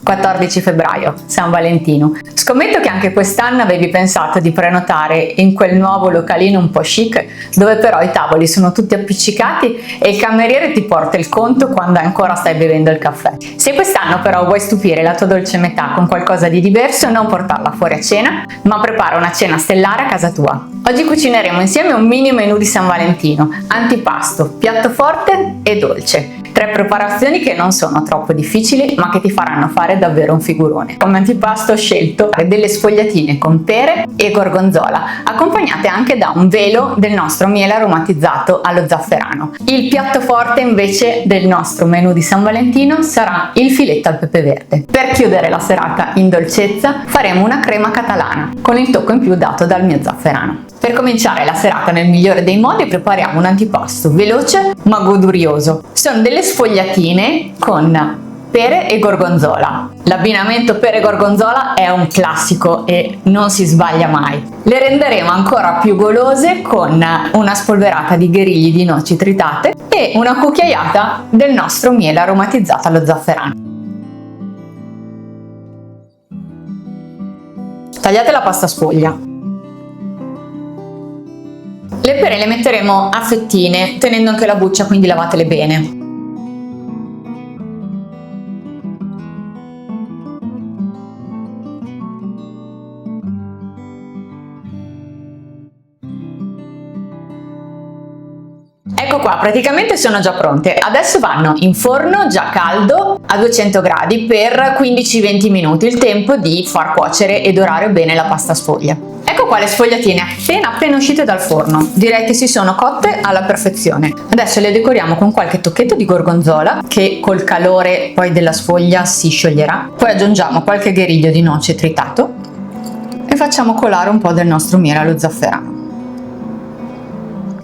14 febbraio, San Valentino. Scommetto che anche quest'anno avevi pensato di prenotare in quel nuovo localino un po' chic, dove però i tavoli sono tutti appiccicati e il cameriere ti porta il conto quando ancora stai bevendo il caffè. Se quest'anno però vuoi stupire la tua dolce metà con qualcosa di diverso, non portarla fuori a cena, ma prepara una cena stellare a casa tua. Oggi cucineremo insieme un mini menù di San Valentino, antipasto, piatto forte e dolce. 3 preparazioni che non sono troppo difficili ma che ti faranno fare davvero un figurone. Come antipasto ho scelto delle sfogliatine con pere e gorgonzola, accompagnate anche da un velo del nostro miele aromatizzato allo zafferano. Il piatto forte invece del nostro menù di San Valentino sarà il filetto al pepe verde. Per chiudere la serata in dolcezza faremo una crema catalana con il tocco in più dato dal mio zafferano. Per cominciare la serata nel migliore dei modi prepariamo un antipasto veloce ma godurioso. Sono delle sfogliatine con pere e gorgonzola. L'abbinamento pere e gorgonzola è un classico e non si sbaglia mai. Le renderemo ancora più golose con una spolverata di gherigli di noci tritate e una cucchiaiata del nostro miele aromatizzato allo zafferano. Tagliate la pasta sfoglia. Le pere le metteremo a fettine, tenendo anche la buccia, quindi lavatele bene. Ecco qua, praticamente sono già pronte. Adesso vanno in forno già caldo a 200 gradi per 15-20 minuti, il tempo di far cuocere e dorare bene la pasta sfoglia. Ecco qua le sfogliatine appena uscite dal forno, direi che si sono cotte alla perfezione. Adesso le decoriamo con qualche tocchetto di gorgonzola che col calore poi della sfoglia si scioglierà, poi aggiungiamo qualche gheriglio di noce tritato e facciamo colare un po' del nostro miele allo zafferano.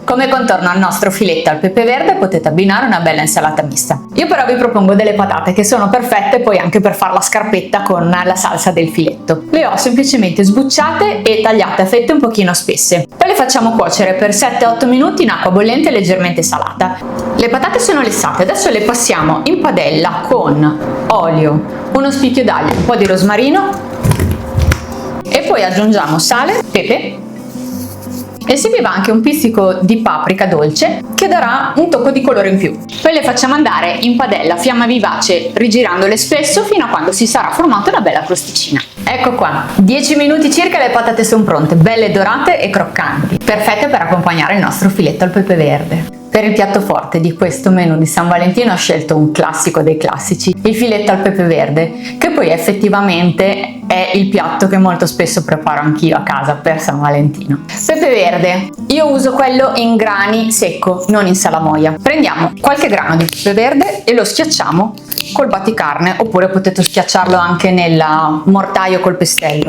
Come contorno al nostro filetto al pepe verde potete abbinare una bella insalata mista. Io però vi propongo delle patate che sono perfette poi anche per fare la scarpetta con la salsa del filetto. Le ho semplicemente sbucciate e tagliate a fette un pochino spesse. Poi le facciamo cuocere per 7-8 minuti in acqua bollente leggermente salata. Le patate sono lessate, adesso le passiamo in padella con olio, uno spicchio d'aglio, un po' di rosmarino e poi aggiungiamo sale, pepe e se vi va anche un pizzico di paprika dolce che darà un tocco di colore in più. Poi le facciamo andare in padella a fiamma vivace rigirandole spesso fino a quando si sarà formata una bella crosticina. Ecco qua, 10 minuti circa le patate sono pronte, belle dorate e croccanti, perfette per accompagnare il nostro filetto al pepe verde. Per il piatto forte di questo menù di San Valentino ho scelto un classico dei classici, il filetto al pepe verde, che poi effettivamente è il piatto che molto spesso preparo anch'io a casa per San Valentino. Pepe verde, io uso quello in grani secco, non in salamoia. Prendiamo qualche grano di pepe verde e lo schiacciamo col batticarne, oppure potete schiacciarlo anche nel mortaio col pestello.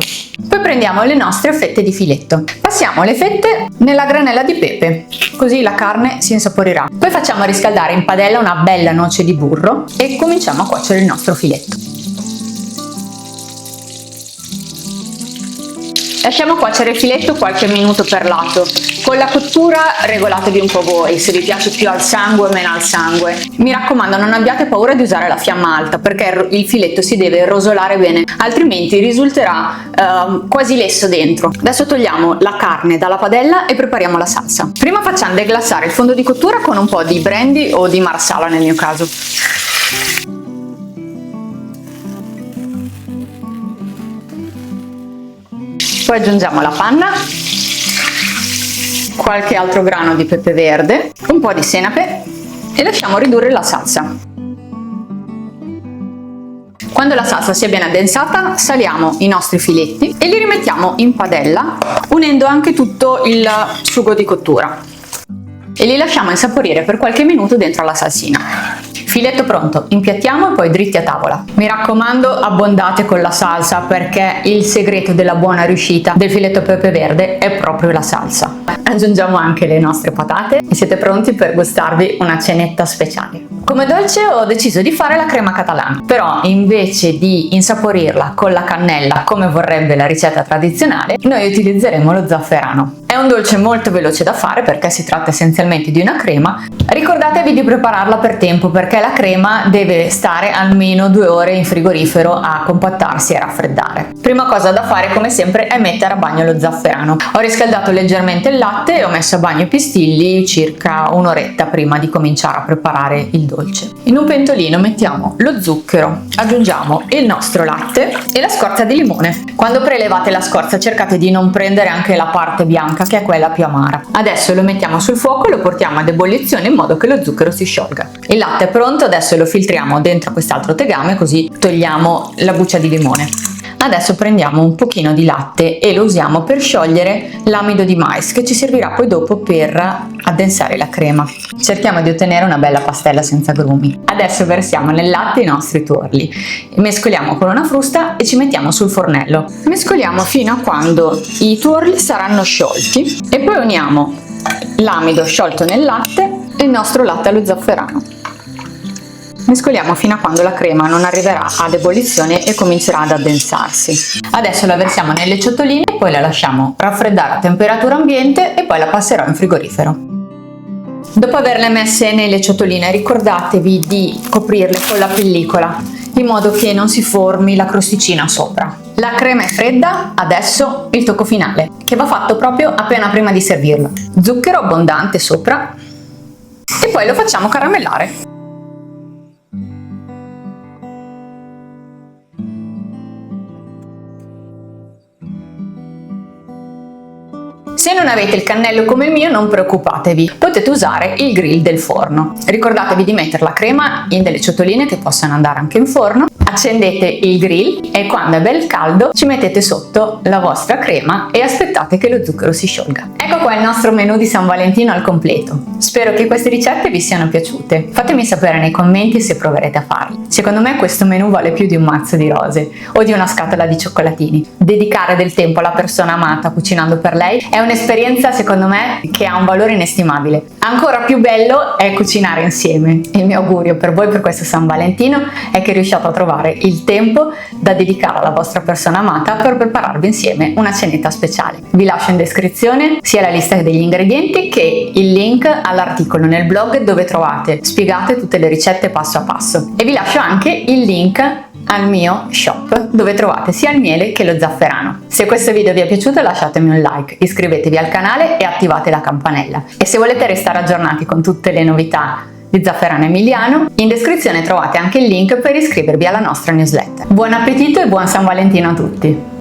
Poi prendiamo le nostre fette di filetto, passiamo le fette nella granella di pepe, così la carne si insaporirà. Poi facciamo riscaldare in padella una bella noce di burro e cominciamo a cuocere il nostro filetto. Lasciamo cuocere il filetto qualche minuto per lato. Con la cottura regolatevi un po' voi, se vi piace più al sangue o meno al sangue. Mi raccomando, non abbiate paura di usare la fiamma alta perché il filetto si deve rosolare bene, altrimenti risulterà quasi lesso dentro. Adesso togliamo la carne dalla padella e prepariamo la salsa. Prima facciamo deglassare il fondo di cottura con un po' di brandy o di marsala nel mio caso. Poi aggiungiamo la panna, qualche altro grano di pepe verde, un po' di senape e lasciamo ridurre la salsa. Quando la salsa sia ben addensata, saliamo i nostri filetti e li rimettiamo in padella, unendo anche tutto il sugo di cottura. E li lasciamo insaporire per qualche minuto dentro la salsina. Filetto pronto, impiattiamo e poi dritti a tavola. Mi raccomando, abbondate con la salsa perché il segreto della buona riuscita del filetto pepe verde è proprio la salsa. Aggiungiamo anche le nostre patate e siete pronti per gustarvi una cenetta speciale. Come dolce ho deciso di fare la crema catalana, però invece di insaporirla con la cannella come vorrebbe la ricetta tradizionale, noi utilizzeremo lo zafferano. È un dolce molto veloce da fare perché si tratta essenzialmente di una crema. Ricordatevi di prepararla per tempo perché la crema deve stare almeno 2 ore in frigorifero a compattarsi e raffreddare. Prima cosa da fare come sempre è mettere a bagno lo zafferano. Ho riscaldato leggermente il latte e ho messo a bagno i pistilli circa un'oretta prima di cominciare a preparare il dolce. In un pentolino mettiamo lo zucchero, aggiungiamo il nostro latte e la scorza di limone. Quando prelevate la scorza cercate di non prendere anche la parte bianca che è quella più amara. Adesso lo mettiamo sul fuoco e lo portiamo ad ebollizione in modo che lo zucchero si sciolga. Il latte è pronto, adesso lo filtriamo dentro quest'altro tegame così togliamo la buccia di limone. Adesso prendiamo un pochino di latte e lo usiamo per sciogliere l'amido di mais che ci servirà poi dopo per addensare la crema. Cerchiamo di ottenere una bella pastella senza grumi. Adesso versiamo nel latte i nostri tuorli, mescoliamo con una frusta e ci mettiamo sul fornello. Mescoliamo fino a quando i tuorli saranno sciolti e poi uniamo l'amido sciolto nel latte e il nostro latte allo zafferano. Mescoliamo fino a quando la crema non arriverà ad ebollizione e comincerà ad addensarsi. Adesso la versiamo nelle ciotoline, poi la lasciamo raffreddare a temperatura ambiente e poi la passerò in frigorifero. Dopo averle messe nelle ciotoline ricordatevi di coprirle con la pellicola in modo che non si formi la crosticina sopra. La crema è fredda, adesso il tocco finale che va fatto proprio appena prima di servirla. Zucchero abbondante sopra e poi lo facciamo caramellare. Se non avete il cannello come il mio non preoccupatevi, potete usare il grill del forno. Ricordatevi di mettere la crema in delle ciotoline che possano andare anche in forno, accendete il grill e quando è bel caldo ci mettete sotto la vostra crema e aspettate che lo zucchero si sciolga. Ecco qua il nostro menù di San Valentino al completo. Spero che queste ricette vi siano piaciute. Fatemi sapere nei commenti se proverete a farle. Secondo me questo menù vale più di un mazzo di rose o di una scatola di cioccolatini. Dedicare del tempo alla persona amata cucinando per lei è un'esperienza secondo me che ha un valore inestimabile. Ancora più bello è cucinare insieme. Il mio augurio per voi per questo San Valentino è che riusciate a trovare il tempo da dedicare alla vostra persona amata per prepararvi insieme una cenetta speciale. Vi lascio in descrizione sia la lista degli ingredienti che il link all'articolo nel blog dove trovate spiegate tutte le ricette passo a passo e vi lascio anche il link al mio shop dove trovate sia il miele che lo zafferano. Se questo video vi è piaciuto lasciatemi un like, iscrivetevi al canale e attivate la campanella. E se volete restare aggiornati con tutte le novità di Zafferano Emiliano, in descrizione trovate anche il link per iscrivervi alla nostra newsletter. Buon appetito e buon San Valentino a tutti!